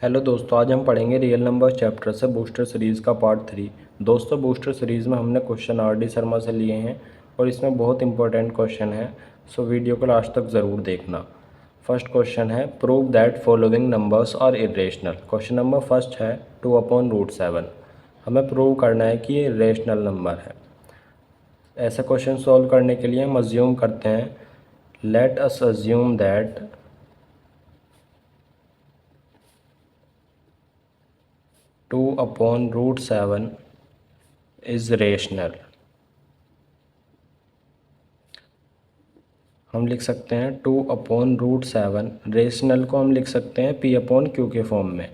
Hello दोस्तों, आज हम पढ़ेंगे रियल नंबर चैप्टर से बूस्टर सीरीज़ का पार्ट 3। दोस्तों, बूस्टर सीरीज़ में हमने क्वेश्चन आर डी शर्मा से लिए हैं और इसमें बहुत इंपॉर्टेंट क्वेश्चन है, सो वीडियो को लास्ट तक ज़रूर देखना। फर्स्ट क्वेश्चन है, prove that following numbers are irrational. Question number first है 2/√7। हमें प्रूव करना है कि ये इरेशनल नंबर है। ऐसा क्वेश्चन सॉल्व करने के लिए हम अज्यूम करते हैं, let us assume that 2/√7 is rational. हम लिख सकते हैं 2/√7। रेशनल को हम लिख सकते हैं P/Q के फॉर्म में,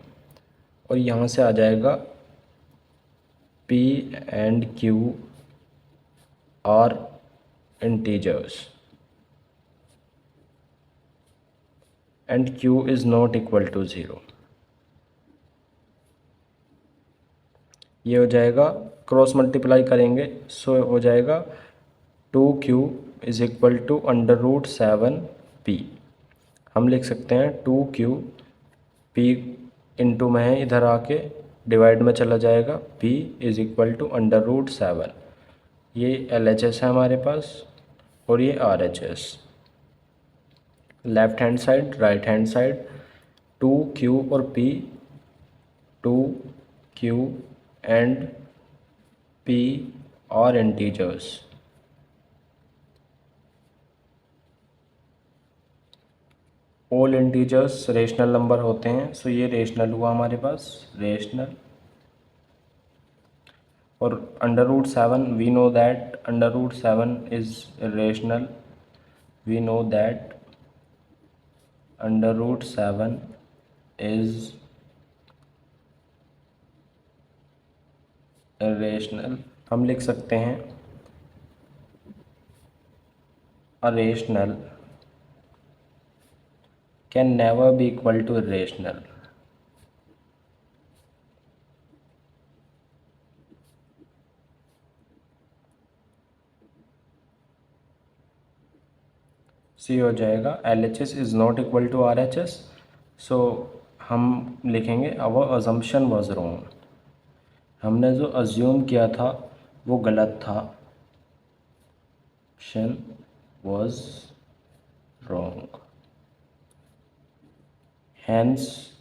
और यहाँ से आ जाएगा P and Q are integers and Q is not equal to 0। ये हो जाएगा, क्रॉस मल्टीप्लाई करेंगे सो हो जाएगा 2Q is equal to √7P। हम लिख सकते हैं 2Q, P इंटू में है, इधर आके डिवाइड में चला जाएगा, P इज़ इक्वल टू √7। ये LHS है हमारे पास और ये RHS। Left hand side, right hand side, 2Q और P, 2Q and P are integers. All integers rational number होते हैं, सो ये रेशनल हुआ हमारे पास, रेशनल। और √7 we know that √7 is irrational। we know that √7 is irrational। हम लिख सकते हैं a rational can never be equal to irrational। सी हो जाएगा LHS is not equal to RHS। So हम लिखेंगे आवर अजम्पशन वॉज रॉन्ग। हमने जो अज्यूम किया था वो गलत था, assumption was wrong, hence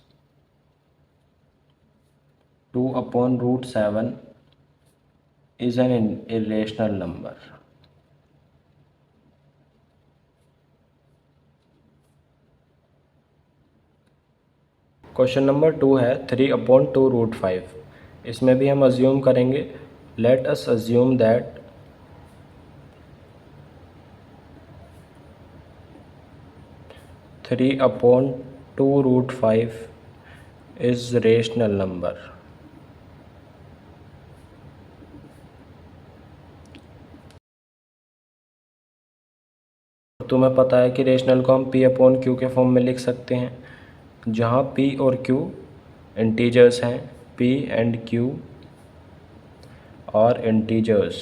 2/√7 is an irrational number। Question number 2 है 3/2√5। इसमें भी हम अज्यूम करेंगे, let us assume that 3/2√5 is rational number. तुम्हें पता है कि रेशनल को हम P/Q के फॉर्म में लिख सकते हैं, जहाँ P और Q इंटीजर्स हैं, P and Q are integers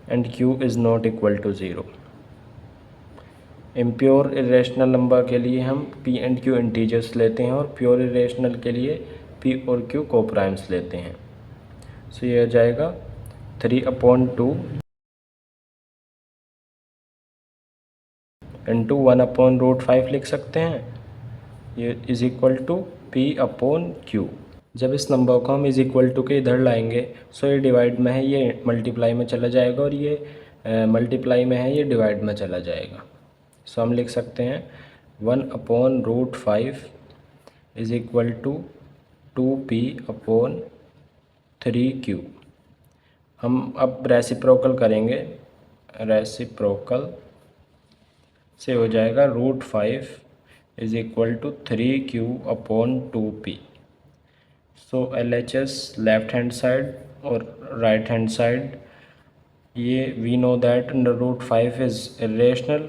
and Q is not equal to 0। Impure irrational number के लिए हम P एंड Q इंटीजर्स लेते हैं और प्योर इरेशनल के लिए P और Q कोप्राइम्स लेते हैं। सो ये हो जाएगा 3/2 इंटू 1/√5 लिख सकते हैं, ये इज़ इक्वल टू P/Q। जब इस नंबर को हम इज़ इक्वल टू के इधर लाएंगे, सो ये डिवाइड में है, ये मल्टीप्लाई में चला जाएगा, और ये मल्टीप्लाई में है, ये डिवाइड में चला जाएगा। सो हम लिख सकते हैं 1/√5 इज़ इक्वल टू 2P/3Q। हम अब रेसिप्रोकल करेंगे, रेसिप्रोकल से हो जाएगा √5 is equal to 3Q/2P। So LHS left hand side और राइट हैंड साइड, ये we know that √5 is irrational।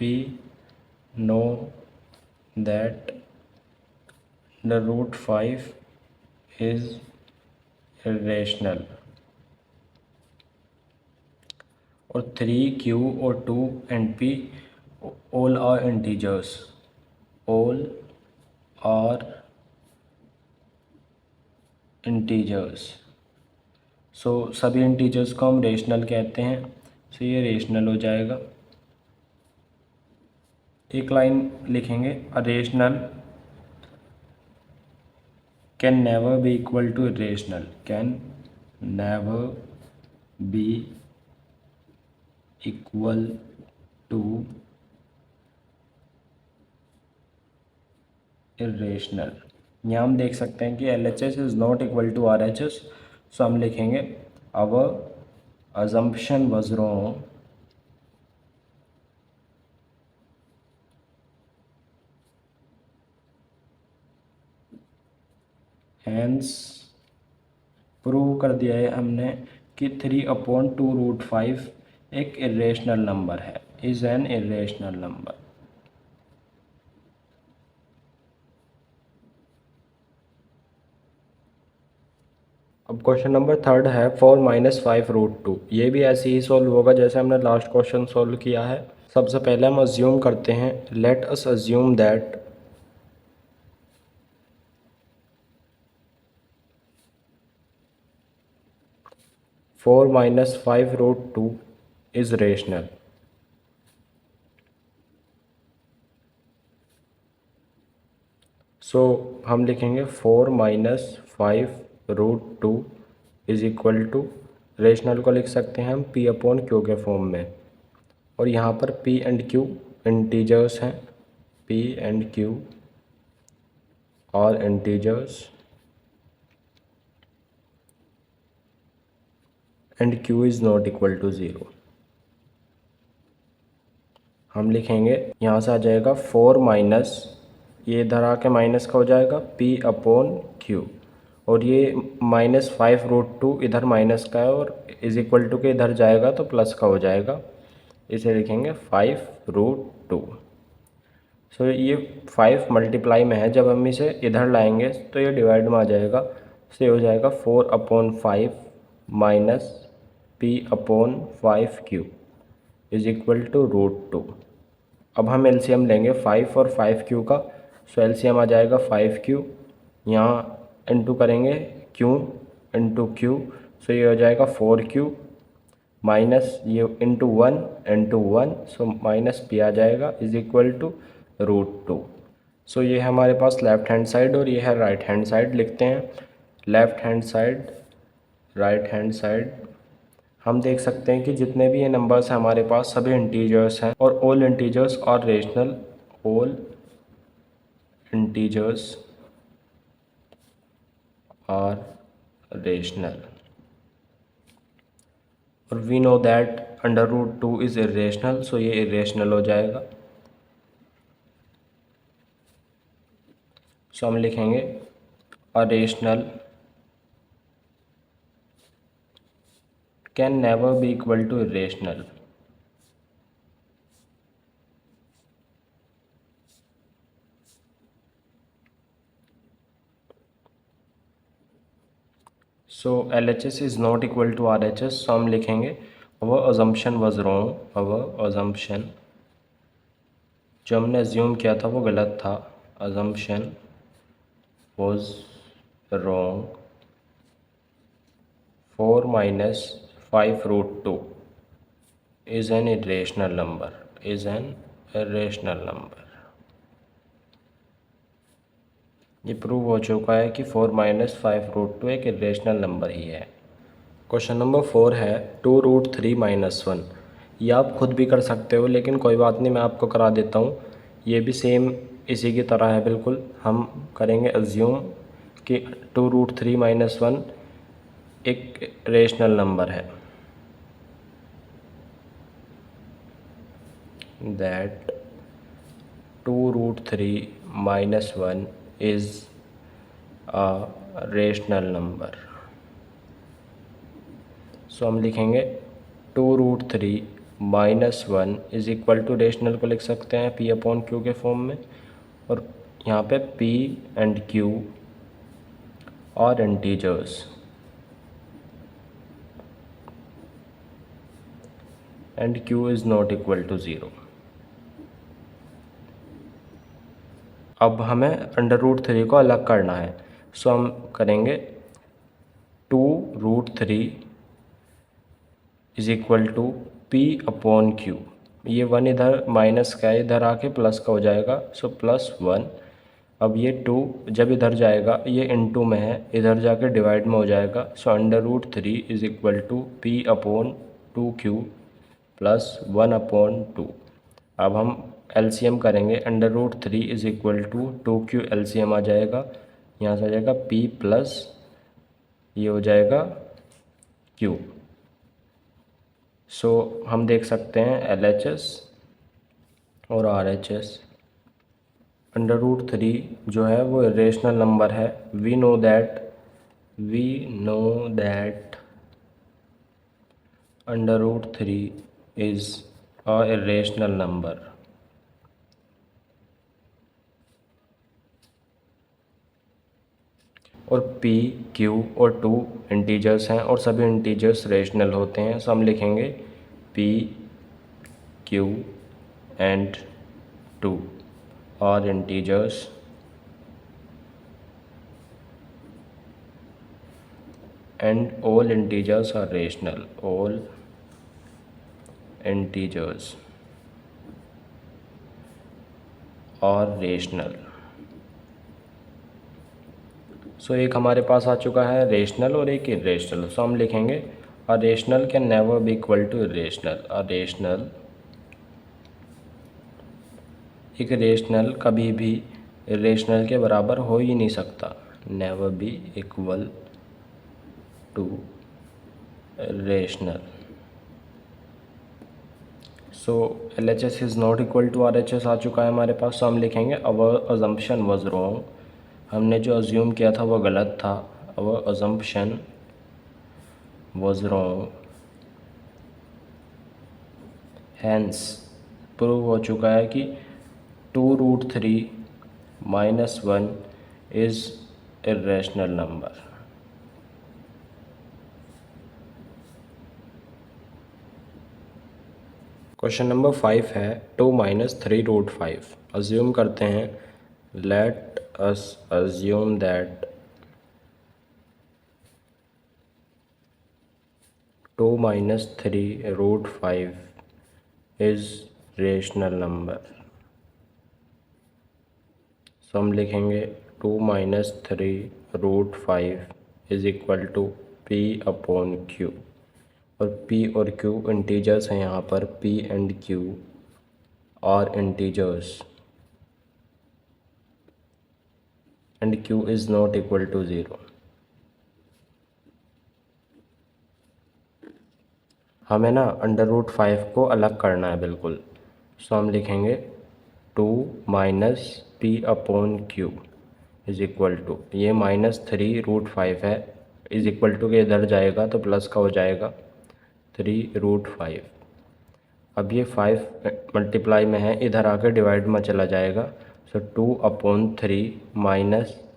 We know that √5 is irrational। और 3Q और 2 and P all are integers. All are integers. So सभी integers को हम rational कहते हैं। सो ये रेशनल हो जाएगा। एक लाइन लिखेंगे, a rational can never be equal to irrational, can never be equal to irrational. यहाँ हम देख सकते हैं कि LHS is not equal to RHS। So हम लिखेंगे our assumption was wrong, hence prove कर दिया है हमने कि 3/2√5 एक इरेशनल नंबर है, इज़ एन इरेशनल नंबर। अब क्वेश्चन नंबर 3 है 4-5√2। ये भी ऐसे ही सॉल्व होगा जैसे हमने लास्ट क्वेश्चन सॉल्व किया है। सबसे पहले हम अज्यूम करते हैं, let us assume that 4-5√2 is rational. So हम लिखेंगे 4-5√2 इज़ इक्वल टू, रेशनल को लिख सकते हैं हम P/Q के फॉर्म में। और यहाँ पर P एंड Q इंटीजर्स हैं, P एंड Q और integers and Q is not equal to 0। हम लिखेंगे, यहाँ से आ जाएगा 4 माइनस, ये इधर आके माइनस का हो जाएगा P/Q, और ये -5√2 इधर माइनस का है और इज़ इक्वल टू के इधर जाएगा तो प्लस का हो जाएगा। इसे लिखेंगे 5√2। सो ये 5 मल्टीप्लाई में है, जब हम इसे इधर लाएंगे तो ये डिवाइड में आ जाएगा। सो ये हो जाएगा 4/5 minus P/5Q is equal to √2। अब हम एलसीएम लेंगे 5 और 5Q का। सो एलसीएम आ जाएगा 5Q, यहाँ इंटू करेंगे Q इंटू Q। सो ये हो जाएगा 4Q माइनस ये इंटू 1 इंटू 1, सो माइनस P आ जाएगा इज़ इक्वल टू √2। सो ये है हमारे पास लेफ़्ट हैंड साइड और ये है राइट हैंड साइड। लिखते हैं left hand side, right hand side. हम देख सकते हैं कि जितने भी ये नंबर्स हैं हमारे पास सभी इंटीजर्स हैं और all integers are rational, all integers are rational. और we know that √2 is irrational, so ये इरेशनल हो जाएगा। सो हम लिखेंगे a rational can never be equal to irrational. So LHS is not equal to RHS। So हम लिखेंगे our assumption was wrong, our assumption, जो हमने अज्यूम किया था वो गलत था, assumption was wrong. 4-5√2 is an irrational number, is an irrational number. ये प्रूव हो चुका है कि 4-5√2 एक इरेशनल नंबर ही है। क्वेश्चन नंबर 4 है 2√3-1। ये आप खुद भी कर सकते हो लेकिन कोई बात नहीं, मैं आपको करा देता हूँ। ये भी सेम इसी की तरह है बिल्कुल। हम करेंगे अज्यूम कि 2√3-1 एक रेशनल नंबर है, that 2√3-1 is a rational number. So हम लिखेंगे 2√3-1 इज़ इक्वल टू, रेशनल को लिख सकते हैं P/Q के फॉर्म में, और यहाँ पे P एंड Q और integers and Q is not equal to 0। अब हमें अंडर रूट 3 को अलग करना है। सो हम करेंगे 2√3 इज इक्वल टू P/Q। ये 1 इधर माइनस का है, इधर आके प्लस का हो जाएगा, सो +1। अब ये 2 जब इधर जाएगा, ये इनटू में है, इधर जाके डिवाइड में हो जाएगा, so under root 3 is equal to P/2Q plus 1/2। अब हम एलसीएम करेंगे, under root 3 is equal to 2Q LCM आ जाएगा, यहाँ से आ जाएगा P प्लस ये हो जाएगा Q। सो हम देख सकते हैं LHS और RHS। अंडर रूट 3 जो है वो इरेशनल नंबर है। We know that under root 3 is a irrational number. और P, Q और 2 इंटीजर्स हैं और सभी इंटीजर्स रेशनल होते हैं। सो हम लिखेंगे P, Q and 2 are integers and all integers are rational. All integers are rational. सो एक हमारे पास आ चुका है रेशनल और एक इरेशनल। सो हम लिखेंगे a rational can never be equal to irrational. A rational, एक रेशनल कभी भी इरेशनल के बराबर हो ही नहीं सकता। Never be equal to rational. So LHS is not equal to RHS आ चुका है हमारे पास। सो हम लिखेंगे अवर अजम्पशन वॉज रॉन्ग। हमने जो अज्यूम किया था वो गलत था। Our assumption was wrong, hence prove हो चुका है कि 2√3 - 1 is irrational number. Question number 5 है 2 - 3√5। अज्यूम करते हैं, let us assume that 2 - 3√5 is rational number. So हम लिखेंगे 2 - 3√5 इज़ इक्वल टू P/Q। और P और Q इंटीजर्स हैं यहाँ पर। P and Q are integers and Q is not equal to 0। हमें ना अंडर रूट 5 को अलग करना है बिल्कुल। सो हम लिखेंगे 2 - P/Q इज़ इक्वल टू, ये -3√5 है, इज़ इक्वल टू के इधर जाएगा तो प्लस का हो जाएगा 3√5। अब ये 5 मल्टीप्लाई में है, इधर आकर डिवाइड में चला जाएगा। सो 2/3 -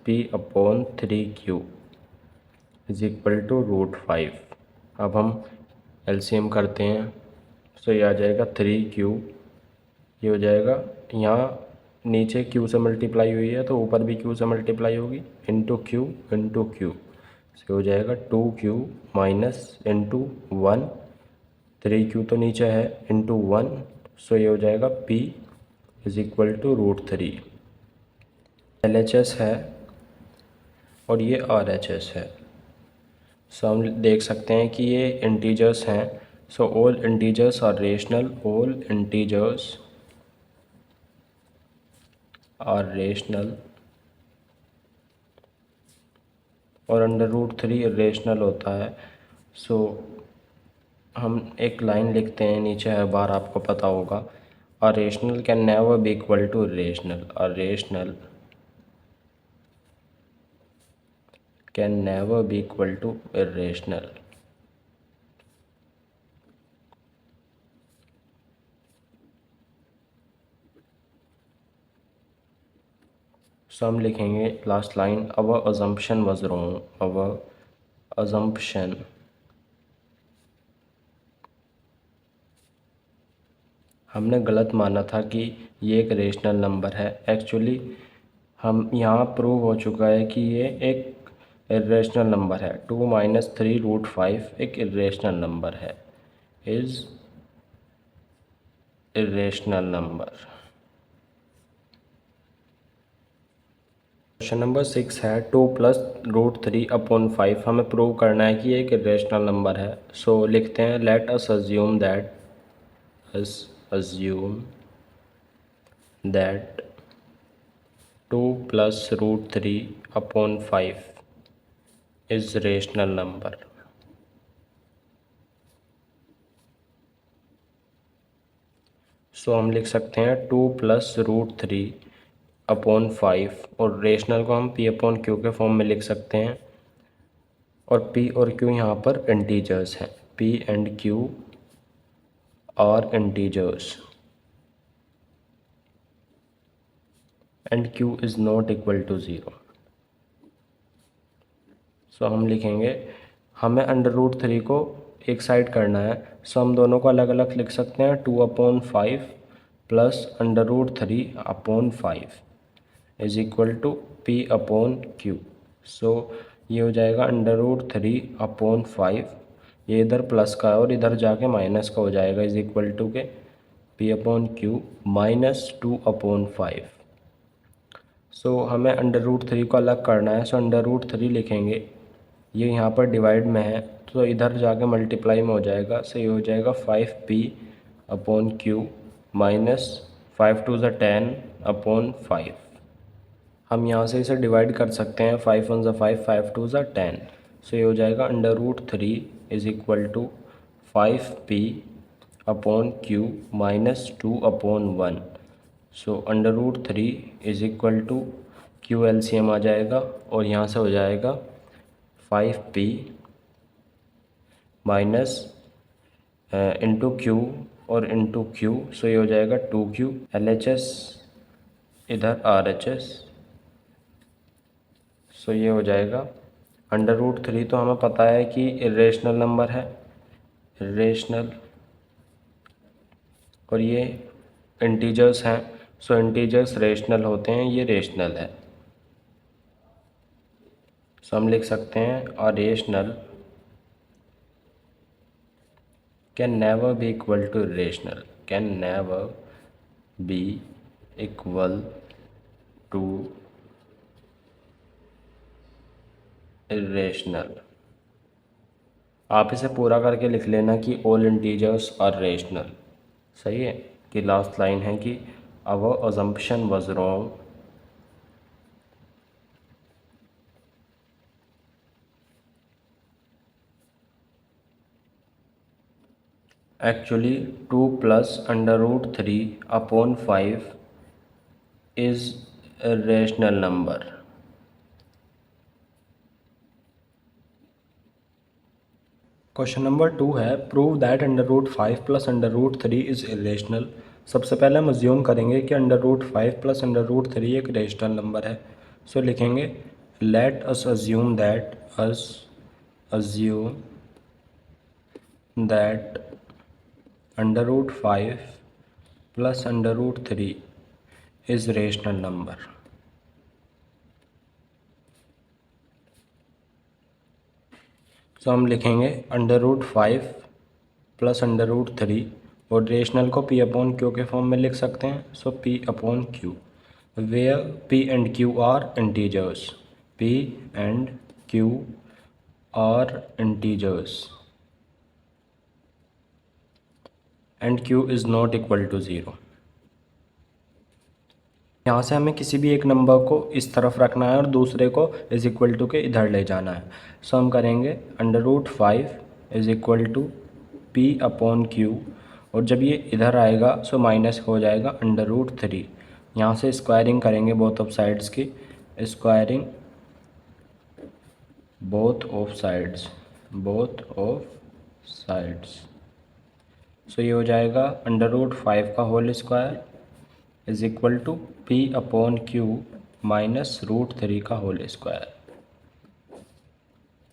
P/3Q इज़ इक्वल टू √5। अब हम एलसीएम करते हैं। सो ये आ जाएगा 3Q, ये हो जाएगा, यहाँ नीचे Q से मल्टीप्लाई हुई है तो ऊपर भी Q से मल्टीप्लाई होगी, इंटू Q इंटू Q। सो हो जाएगा 2Q माइनस इंटू 1, 3Q तो नीचे है, इंटू 1। सो ये हो जाएगा P is equal to √3। LHS है और ये RHS है। सो हम देख सकते हैं कि ये इंटीजर्स हैं। So all integers are rational. All integers are rational. और अंडर रूट 3 इरेशनल होता है। सो हम एक लाइन लिखते हैं, नीचे हर बार आपको पता होगा, a rational can never be equal to irrational. A rational can never be equal to irrational. So हम लिखेंगे last line, our assumption was wrong. Our assumption हमने गलत माना था कि ये एक रेशनल नंबर है। एक्चुअली हम यहाँ प्रूव हो चुका है कि ये एक इर्रेशनल नंबर है। 2 माइनस 3 रूट 5 एक इर्रेशनल नंबर है, is irrational number. Question number 6 है 2 प्लस रूट 3 अपॉन 5। हमें प्रूव करना है कि ये एक इर्रेशनल नंबर है। सो लिखते हैं let us assume that 2 plus root 3 upon 5 is rational number. So हम लिख सकते हैं 2 प्लस रूट 3 अपॉन 5 और रेशनल को हम p अपॉन क्यू के फॉर्म में लिख सकते हैं। और p और q यहाँ पर इंटीजर्स हैं। p and q are integers and q is not equal to 0। So हम लिखेंगे, हमें अंडर रूट 3 को एक साइड करना है। सो हम दोनों को अलग अलग लिख सकते हैं। 2 upon 5 plus under root 3 upon 5 is equal to p upon q। So ये हो जाएगा अंडर रूट 3 अपॉन 5, ये इधर प्लस का है और इधर जाके माइनस का हो जाएगा, इज इक्वल टू के p upon q minus 2 upon 5। सो हमें अंडर रूट 3 को अलग करना है। सो अंडर रूट 3 लिखेंगे, ये यहाँ पर डिवाइड में है तो इधर जाके मल्टीप्लाई में हो जाएगा। सो ये हो जाएगा 5p upon q minus 5 to ज़ा 10 अपॉन 5। हम यहाँ से इसे डिवाइड कर सकते हैं, 5 वन ज़ा 5, 5 टू ज़ा 10। सो ये हो जाएगा under root 3 is equal to 5p upon q minus 2 upon 1। So under root 3 is equal to q LCM आ जाएगा और यहाँ से हो जाएगा 5p माइनस इंटू क्यू और इंटू क्यू। सो ये हो जाएगा 2q LHS इधर RHS। सो ये हो जाएगा अंडर रूट 3 तो हमें पता है कि इरेशनल नंबर है, इरेशनल, और ये इंटीजर्स हैं। सो इंटीजर्स रेशनल होते हैं, ये रेशनल है। सो हम लिख सकते हैं a rational can never be equal to irrational, can never be equal to irrational. आप इसे पूरा करके लिख लेना कि ऑल इंटीजर्स आर रेशनल। सही है कि लास्ट लाइन है कि our assumption was wrong, actually 2 plus under root 3 upon 5 is a rational number। Question number 2 है prove that under root 5 plus under root 3 is irrational. सबसे पहले हम अज्यूम करेंगे कि under root 5 plus under root 3 एक rational number है। So लिखेंगे let us assume that under root 5 plus under root 3 is rational number. So हम लिखेंगे under root 5 plus under root 3 और रेशनल को p अपॉन क्यू के फॉर्म में लिख सकते हैं। So p upon Q where p and q are integers, p and q are integers and q is not equal to 0। यहाँ से हमें किसी भी एक नंबर को इस तरफ रखना है और दूसरे को इज़ इक्वल टू के इधर ले जाना है। सो हम करेंगे under root 5 is equal to p upon Q, और जब ये इधर आएगा सो माइनस हो जाएगा अंडर रूट 3। यहाँ से स्क्वायरिंग करेंगे बोथ ऑफ साइड्स की, squaring both of sides. So ये हो जाएगा अंडर रूट 5 का whole square is equal to p upon q minus root 3 का होल स्क्वायर।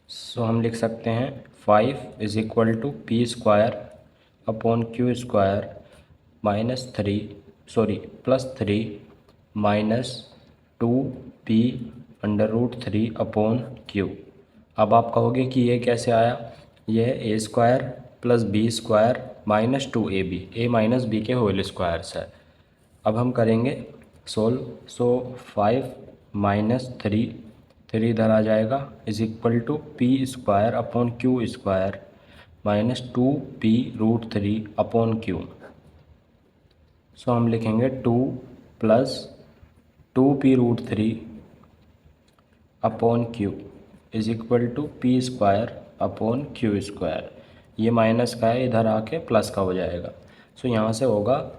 सो हम लिख सकते हैं 5 is equal to p square upon q square minus plus 3 minus 2p√3/q। अब आप कहोगे कि ये कैसे आया, यह a² + b² minus 2ab, a minus b के होल स्क्वायर्स है। अब हम करेंगे सोल्व। सो 5 - 3 इधर आ जाएगा = p² माइनस 2p√3/q। सो हम लिखेंगे 2 + 2p√3/q = p²/q²। ये माइनस का है, इधर आके प्लस का हो जाएगा। सो यहाँ से होगा,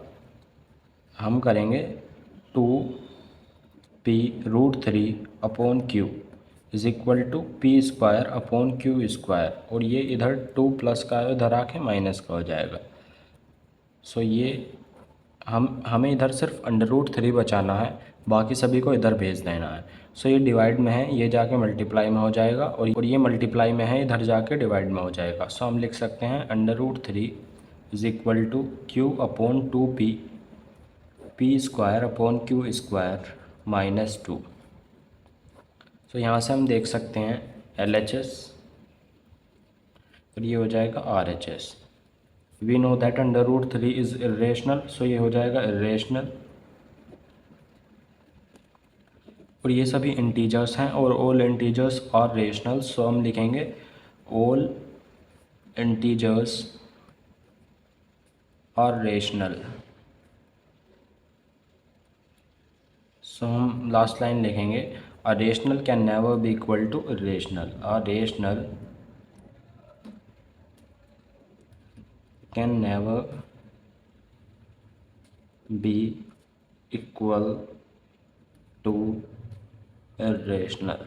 हम करेंगे 2p√3/q = p²/q², और ये इधर 2 प्लस का है, इधर आके माइनस का हो जाएगा। सो ये हमें इधर सिर्फ √3 बचाना है, बाकी सभी को इधर भेज देना है। सो ये डिवाइड में है, ये जाके मल्टीप्लाई में हो जाएगा, और ये मल्टीप्लाई में है, इधर जाके डिवाइड में हो जाएगा। सो हम लिख सकते हैं √3 = q/2p p²/q² माइनस 2। सो यहाँ से हम देख सकते हैं LHS, और ये हो जाएगा RHS। We know that √3 is irrational, so ये हो जाएगा इरेशनल। और ये सभी इंटीजर्स हैं, और all integers are rational. So हम लिखेंगे all integers are rational. So हम लास्ट लाइन लिखेंगे, a rational can never be equal to irrational. A rational can never be equal to irrational.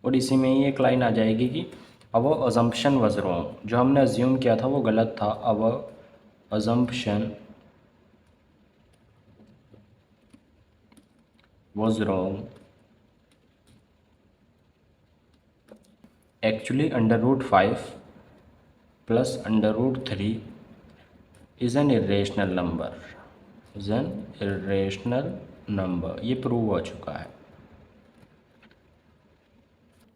और इसी में ही एक लाइन आ जाएगी कि अवर अजम्पशन वाज रॉन्ग, जो हमने अज्यूम किया था वो गलत था। Our assumption was wrong. Actually √5 plus √3 is an irrational number. Is an irrational number. ये प्रूव हो चुका है।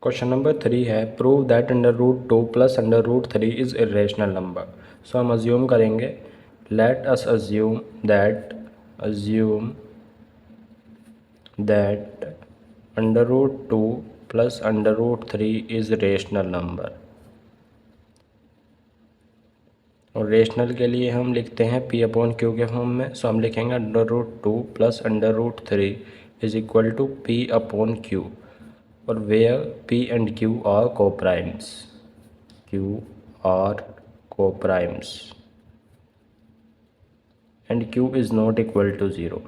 क्वेश्चन नंबर 3 है, prove that √2 plus √3 is irrational number। सो हम अज्यूम करेंगे, let us assume that √2 plus √3 is rational number. और rational के लिए हम लिखते हैं p/q के फॉर्म में। सो हम लिखेंगे √2 plus √3 is equal to p/q, और where p and q are coprimes. And q is not equal to 0।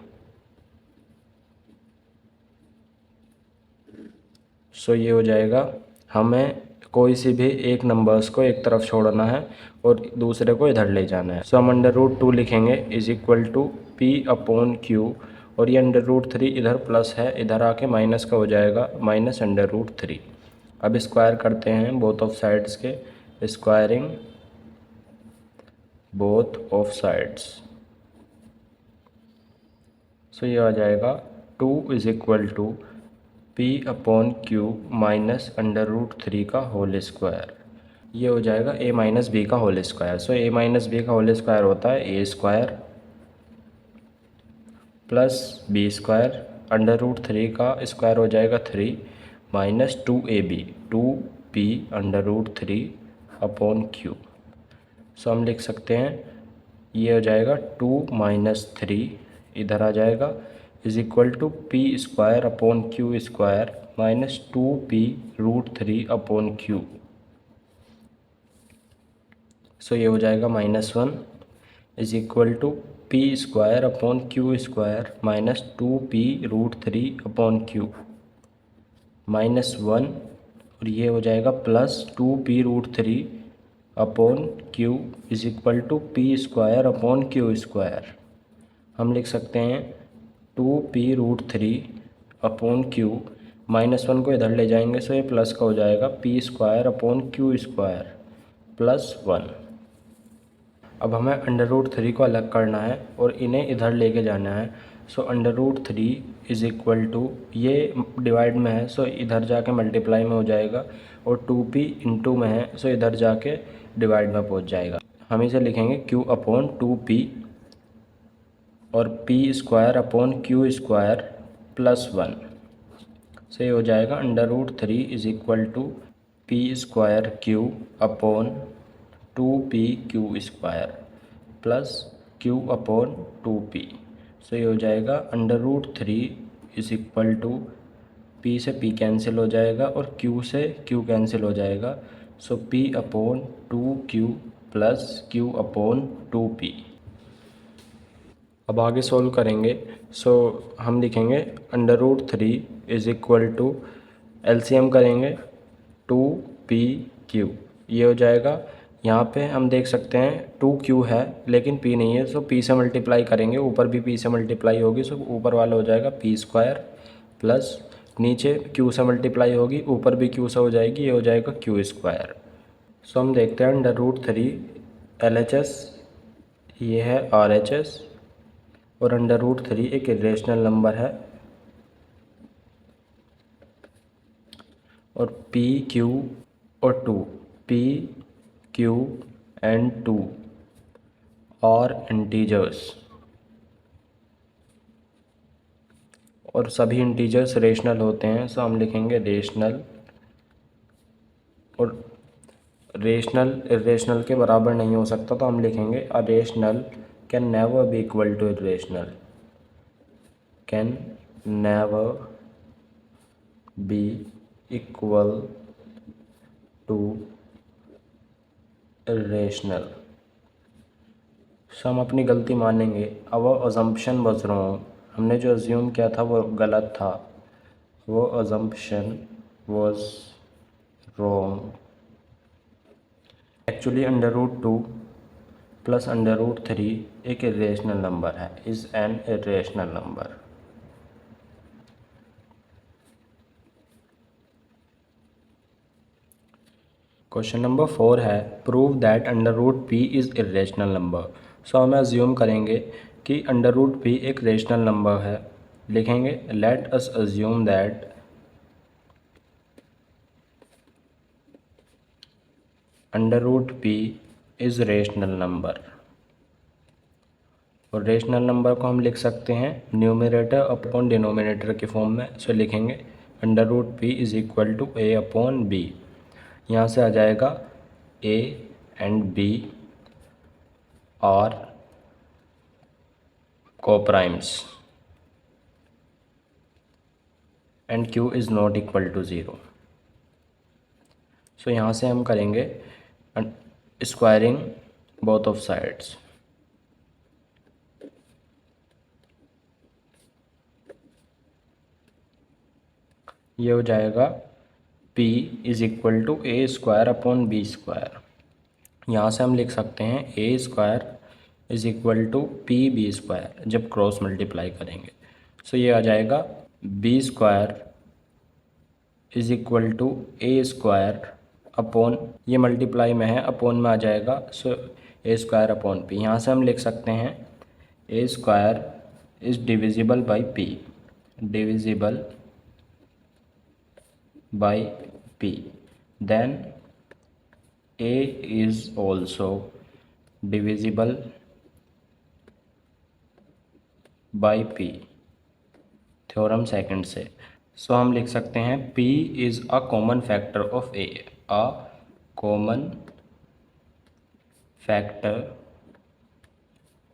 So ये हो जाएगा, हमें कोई सी भी एक नंबर्स को एक तरफ छोड़ना है और दूसरे को इधर ले जाना है। सो हम √2 लिखेंगे इज़ इक्वल टू p/q, और ये √3 इधर प्लस है, इधर आके माइनस का हो जाएगा, माइनस √3। अब स्क्वायर करते हैं बोथ ऑफ साइड्स के, squaring both of sides. So ये आ जाएगा 2 is equal to p/q minus √3 का होल स्क्वायर। ये हो जाएगा a माइनस बी का whole square. So a minus b का होल स्क्वायर होता है a² प्लस b², √3 का स्क्वायर हो जाएगा 3 माइनस 2ab 2p√3/q। सो हम लिख सकते हैं, ये हो जाएगा 2 माइनस 3 इधर आ जाएगा is equal to p²/q² minus 2p√3/q। So ये हो जाएगा -1 is equal to p²/q² minus 2p√3/q -1, और ये हो जाएगा plus 2p√3/q is equal to p²/q²। हम लिख सकते हैं 2p√3/q, -1 को इधर ले जाएंगे, सो ये प्लस का हो जाएगा p²/q² प्लस 1। अब हमें √3 को अलग करना है और इन्हें इधर लेके जाना है। So under root 3 is equal to, ये डिवाइड में है सो इधर जाके मल्टीप्लाई में हो जाएगा, और 2p इंटू में है सो इधर जाके डिवाइड में पहुंच जाएगा। हम इसे लिखेंगे q अपॉन 2p और p square upon q square plus 1। So ये हो जाएगा under root 3 is equal to p square q upon 2p q square plus q upon 2p। So ये हो जाएगा under root 3 is equal to p से p cancel हो जाएगा और q से q कैंसिल हो जाएगा। सो p अपॉन 2q plus q upon 2p। अब आगे सोल्व करेंगे। सो हम लिखेंगे under root 3 is equal to, LCM करेंगे 2pq, ये हो जाएगा। यहाँ पे हम देख सकते हैं 2q है लेकिन p नहीं है, सो p से मल्टीप्लाई करेंगे, ऊपर भी p से मल्टीप्लाई होगी, सो ऊपर वाला हो जाएगा p स्क्वायर प्लस नीचे q से मल्टीप्लाई होगी, ऊपर भी q से हो जाएगी, ये हो जाएगा q स्क्वायर। सो हम देखते हैं अंडर रूट 3 LHS, ये है RHS, और अंडर रूट 3 एक इरेशनल नंबर है, और p q और 2, p q एंड 2 और इंटीजर्स, और सभी इंटीजर्स रेशनल होते हैं। सो हम लिखेंगे रेशनल, और रेशनल इरेशनल के बराबर नहीं हो सकता, तो हम लिखेंगे a rational can never be equal to irrational, can never be equal to irrational. So हम अपनी गलती मानेंगे। आवर अजम्पशन वाज रॉन्ग, हमने जो अज्यूम किया था वो गलत था, वो assumption was wrong. Actually under root 2 plus under root 3 एक इरेशनल नंबर है, is an irrational number. Question number 4 है prove that under root p is irrational number. So हम अज्यूम करेंगे कि अंडर रूट p एक रेशनल नंबर है। लिखेंगे let us assume that under root p is rational number, और rational number को हम लिख सकते हैं न्यूमरेटर अपॉन डिनोमिनेटर के फॉर्म में। सो लिखेंगे under root p is equal to a upon b, यहाँ से आ जाएगा a and b are coprimes and q is not equal to 0। So यहाँ से हम करेंगे स्क्वायरिंग बोथ ऑफ साइड्स। ये हो जाएगा p is equal to A square upon B square. यहाँ से हम लिख सकते हैं A square is equal to P B square जब क्रॉस मल्टीप्लाई करेंगे। सो ये आ जाएगा B square is equal to A square upon, ये मल्टीप्लाई में है, अपॉन में आ जाएगा, so A square upon P. यहाँ से हम लिख सकते हैं A square is divisible by P, divisible by p, then a is also divisible by p, theorem second से। सो हम लिख सकते हैं p is a common factor of a, a common factor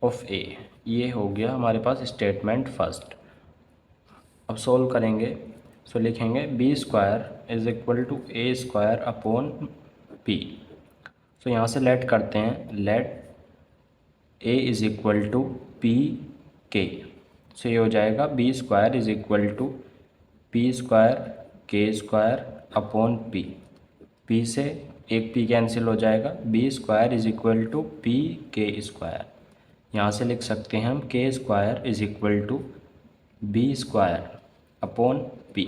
of a। ये हो गया हमारे पास स्टेटमेंट फर्स्ट। अब सोल्व करेंगे। सो लिखेंगे B square is equal to A square upon P. So यहाँ से लेट करते हैं, let A is equal to P K. So ये हो जाएगा B square is equal to p square K square upon P, P से एक P cancel हो जाएगा, B square is equal to P K square. यहाँ से लिख सकते हैं हम K square is equal to B square upon P,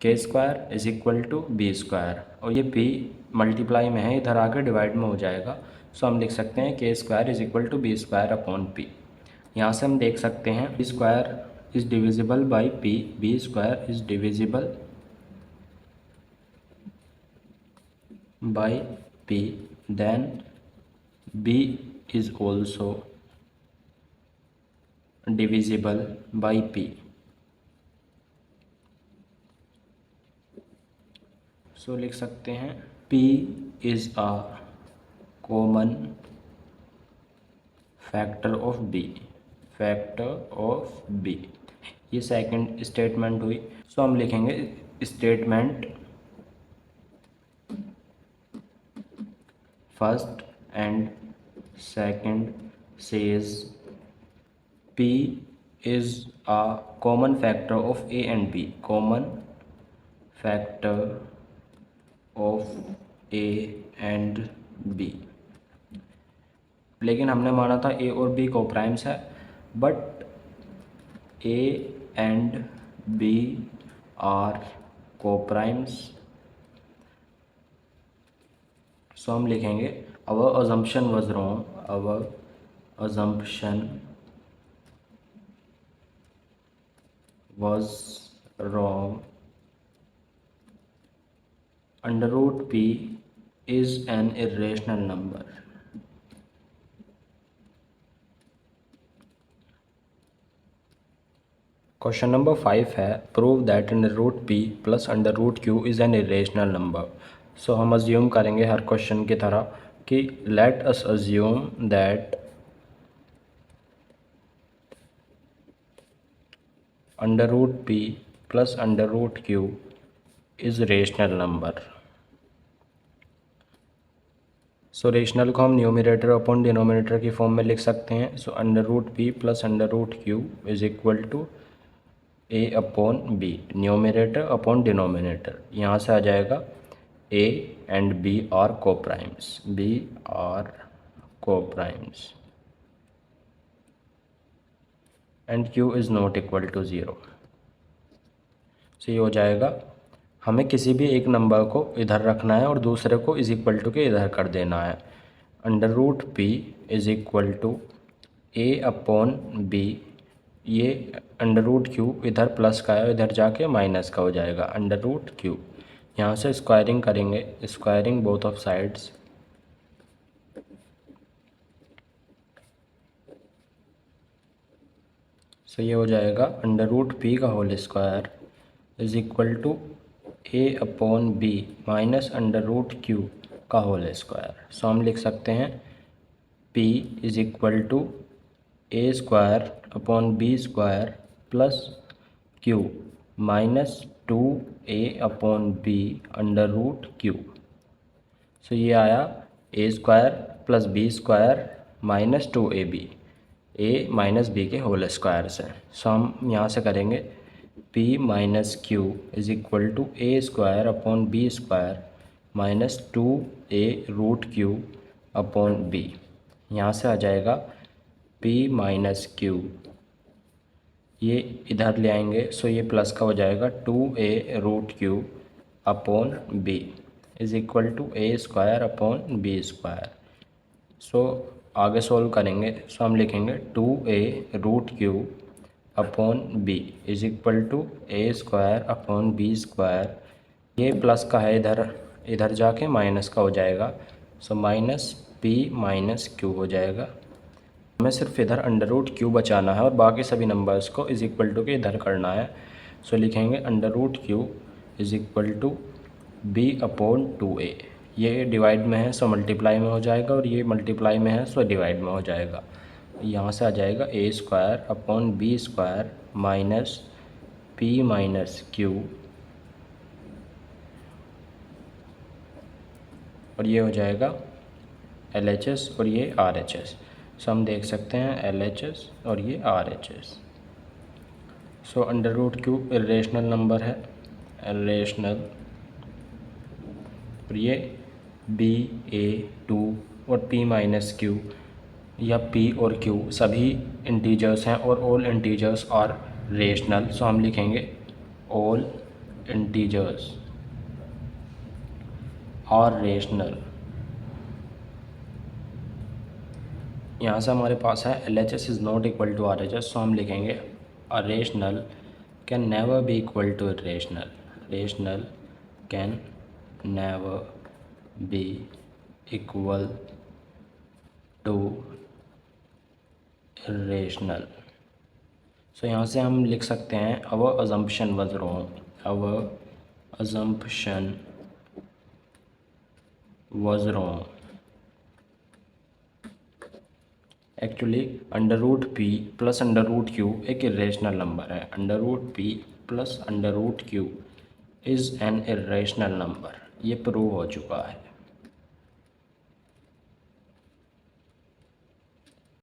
K square is equal to B square, और ये p मल्टीप्लाई में है, इधर आकर डिवाइड में हो जाएगा। सो हम लिख सकते हैं के square is equal to B square upon P. यहाँ से हम देख सकते हैं b square is divisible by p, B square is divisible by p, then b is also divisible by p. So लिख सकते हैं p is a common factor of b, factor of b. ये सेकंड स्टेटमेंट हुई। सो हम लिखेंगे statement first and second says P is a common factor of A and B, common factor of A and B। लेकिन हमने माना था A और B coprimes है, but A and B are coprimes. सो हम लिखेंगे our assumption was wrong, our assumption was wrong, under root p is an irrational number। Question number 5 है prove that under root p plus under root q is an irrational number. So हम assume करेंगे हर क्वेश्चन की तरह कि let us assume that under root p plus under root q is rational number. So rational को हम numerator upon denominator की फॉर्म में लिख सकते हैं। So under root p plus under root q is equal to a upon b, numerator upon denominator. यहाँ से आ जाएगा a and b are coprimes, b are coprimes and q is not equal to 0। So ये हो जाएगा, हमें किसी भी एक नंबर को इधर रखना है और दूसरे को इज इक्वल टू के इधर कर देना है। Under root p is equal to a upon b, ये अंडर रूट q इधर प्लस का है, इधर जाके माइनस का हो जाएगा अंडर रूट q। यहाँ से स्क्वायरिंग करेंगे, squaring both of sides. So ये हो जाएगा अंडर रूट p का whole square is equal to a upon b minus under root q का होल स्क्वायर। सो हम लिख सकते हैं p is equal to a square upon b square plus q minus 2a upon b under root q। So ये आया a square plus b square minus 2ab, a minus b के whole square से। So हम यहाँ से करेंगे p minus q is equal to a square upon b square minus 2a root q upon b। यहाँ से आ जाएगा p माइनस q, ये इधर ले आएंगे। सो ये प्लस का हो जाएगा 2a root q upon b is equal to a square upon b square. So आगे सॉल्व करेंगे। सो हम लिखेंगे 2a root q upon b is equal to a square upon b square, ये प्लस का है, इधर जाके माइनस का हो जाएगा। So minus p minus q हो जाएगा। हमें सिर्फ इधर अंडर रूट q बचाना है और बाकी सभी नंबर्स को इज़ इक्वल टू के इधर करना है। सो लिखेंगे under root q is equal to b upon 2a, ये डिवाइड में है सो मल्टीप्लाई में हो जाएगा, और ये मल्टीप्लाई में है सो डिवाइड में हो जाएगा। यहाँ से आ जाएगा a square upon b square minus p minus q, और ये हो जाएगा LHS और ये RHS। सो हम देख सकते हैं LHS और ये RHS। So under root q irrational number है, इरेशनल, और ये b a 2 और p माइनस q या p और q सभी इंटीजर्स हैं और all integers are rational. So हम लिखेंगे ऑल इंटीजर्स आर रेशनल। यहाँ से हमारे पास है LHS is not equal to RHS, so हम लिखेंगे a rational can never be equal to irrational, rational can never be equal to irrational. So यहाँ से हम लिख सकते हैं our assumption was wrong, our assumption was wrong. Actually under root P plus under root Q एक irrational number है। Under root P plus under root Q is an irrational number, ये prove हो चुका है।